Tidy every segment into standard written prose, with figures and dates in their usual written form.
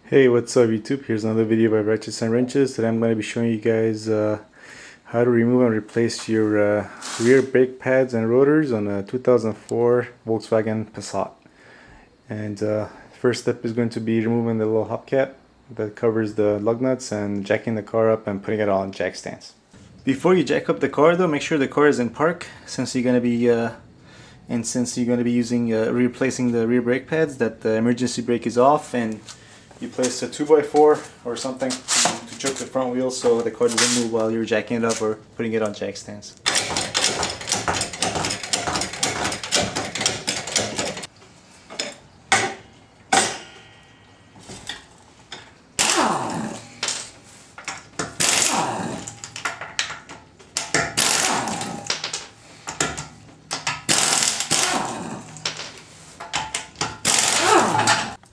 Hey, what's up YouTube? Here's another video by Ratchets and Wrenches. Today I'm going to be showing you guys how to remove and replace your rear brake pads and rotors on a 2004 Volkswagen Passat. And first step is going to be removing the little hubcap that covers the lug nuts and jacking the car up and putting it on jack stands. Before you jack up the car though, make sure the car is in park since you're going to be using replacing the rear brake pads, that the emergency brake is off, and you place a 2x4 or something to choke the front wheel so the car doesn't move while you're jacking it up or putting it on jack stands.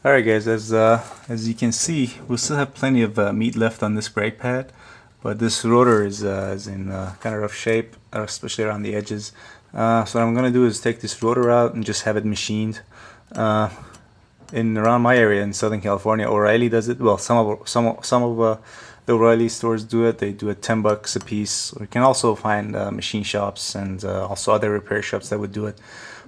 Alright guys, as you can see, we still have plenty of meat left on this brake pad, but this rotor is in kind of rough shape, especially around the edges. So what I'm going to do is take this rotor out and just have it machined. Around my area in Southern California, O'Reilly does it. Well, some of the O'Reilly stores do it. They do it $10 a piece. Or you can also find machine shops and also other repair shops that would do it,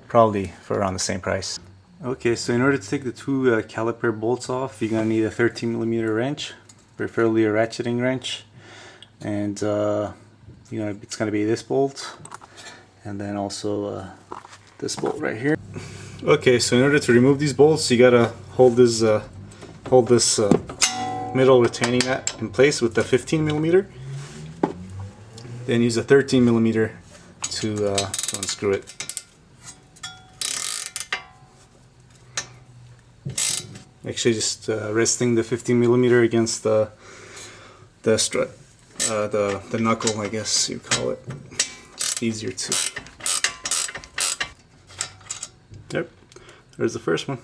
probably for around the same price. Okay, so in order to take the two caliper bolts off, you're going to need a 13mm wrench, preferably a ratcheting wrench, and it's going to be this bolt, and then also this bolt right here. Okay, so in order to remove these bolts, you got to hold this middle retaining nut in place with the 15mm, then use a 13mm to unscrew it. Actually, just resting the 15mm against the strut, the knuckle, I guess you call it. Just easier to. Yep, there's the first one.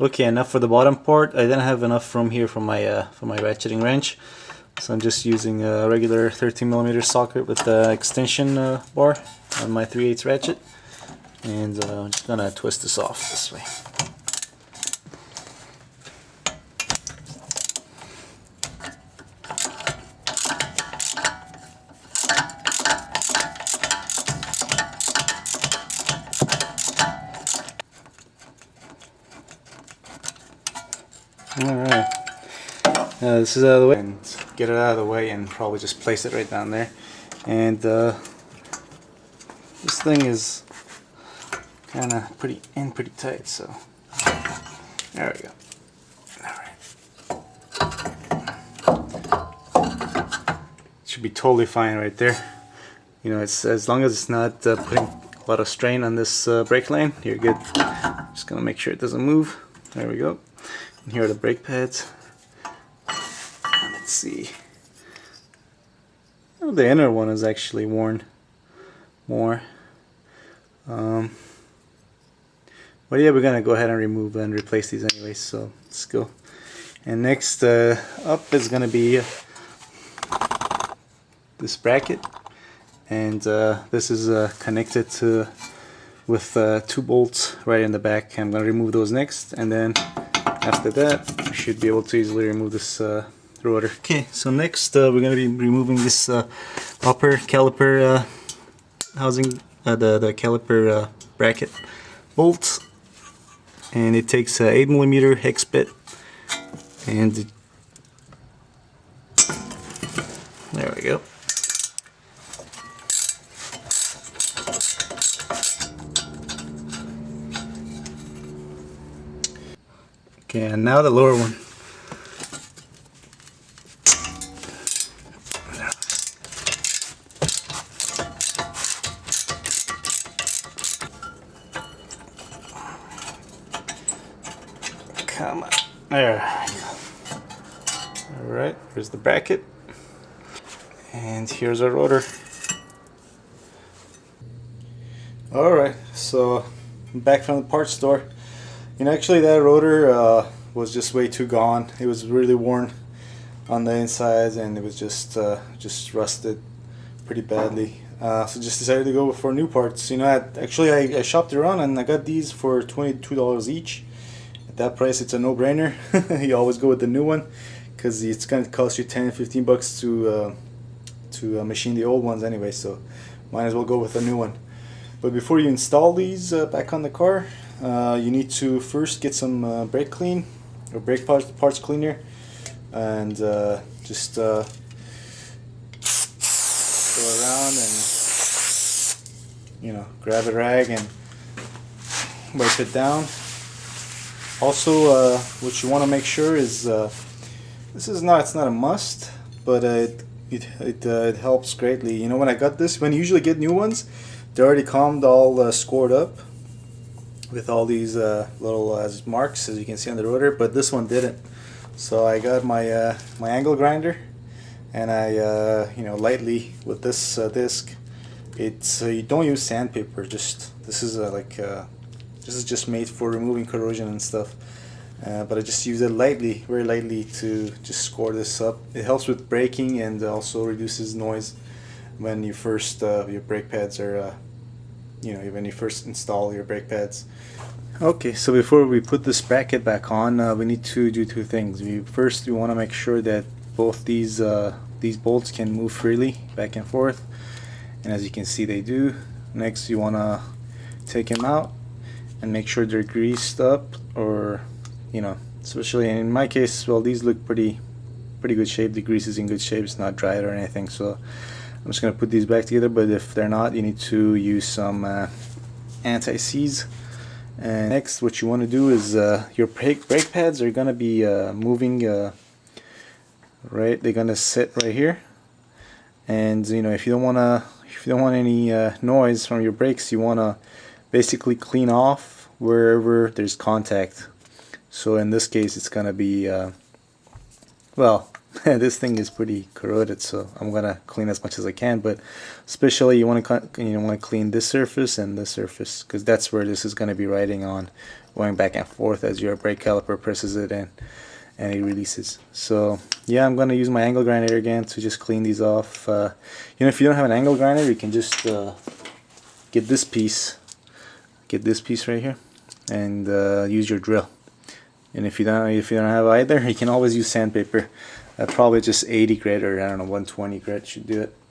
Okay, enough for the bottom part. I didn't have enough room here for my ratcheting wrench, so I'm just using a regular 13mm socket with the extension bar on my 3/8 ratchet, and I'm just gonna twist this off this way. Alright, this is out of the way, and get it out of the way and probably just place it right down there. And this thing is kind of pretty tight, so there we go. Alright, should be totally fine right there. You know, it's as long as it's not putting a lot of strain on this brake line, you're good. Just gonna make sure it doesn't move. There we go. And here are the brake pads. Let's see. Oh, the inner one is actually worn more. But yeah, we're gonna go ahead and remove and replace these anyway. So let's go. And next up is gonna be this bracket, and this is connected with 2 bolts right in the back. I'm gonna remove those next, and then after that, we should be able to easily remove this rotor. Okay, so next we're going to be removing this upper caliper housing, the caliper bracket bolt, and it takes a 8mm hex bit, and there we go. Okay, and now the lower one. Come on. There we go. Alright, here's the bracket. And here's our rotor. Alright, so I'm back from the parts store. You know, actually that rotor was just way too gone. It was really worn on the insides, and it was just rusted pretty badly. So just decided to go for new parts. You know, I shopped around and I got these for $22 each. At that price, it's a no-brainer. You always go with the new one because it's going to cost you 10-15 bucks to machine the old ones anyway, so might as well go with a new one. But before you install these back on the car, you need to first get some brake clean or brake parts cleaner, and just go around and, you know, grab a rag and wipe it down. Also, what you want to make sure is it's not a must, but it helps greatly. You know, when I got this, when you usually get new ones, they're already all scored up with all these little marks, as you can see on the rotor, but this one didn't. So I got my my angle grinder, and I you know, lightly with this disc. It's you don't use sandpaper. Just this is this is just made for removing corrosion and stuff. But I just use it lightly, very lightly, to just score this up. It helps with braking and also reduces noise when you first your brake pads are you know, when you first install your brake pads. Okay, so before we put this bracket back on, we need to do two things. First, we want to make sure that both these bolts can move freely back and forth, and as you can see, they do. Next, you want to take them out and make sure they're greased up, or, you know, especially in my case, well, these look pretty good shape. The grease is in good shape, it's not dried or anything, so I'm just gonna put these back together. But if they're not, you need to use some anti-seize. And next, what you want to do is your brake pads are gonna be moving right. They're gonna sit right here, and you know, if you don't want any noise from your brakes, you want to basically clean off wherever there's contact. So in this case, it's gonna be well, this thing is pretty corroded, so I'm gonna clean as much as I can. But especially you want to clean this surface and this surface, because that's where this is gonna be riding on, going back and forth as your brake caliper presses it in and it releases. So yeah, I'm gonna use my angle grinder again to just clean these off. You know, if you don't have an angle grinder, you can just get this piece right here and use your drill. And if you don't have either, you can always use sandpaper. Probably just 80 grit, or I don't know, 120 grit should do it.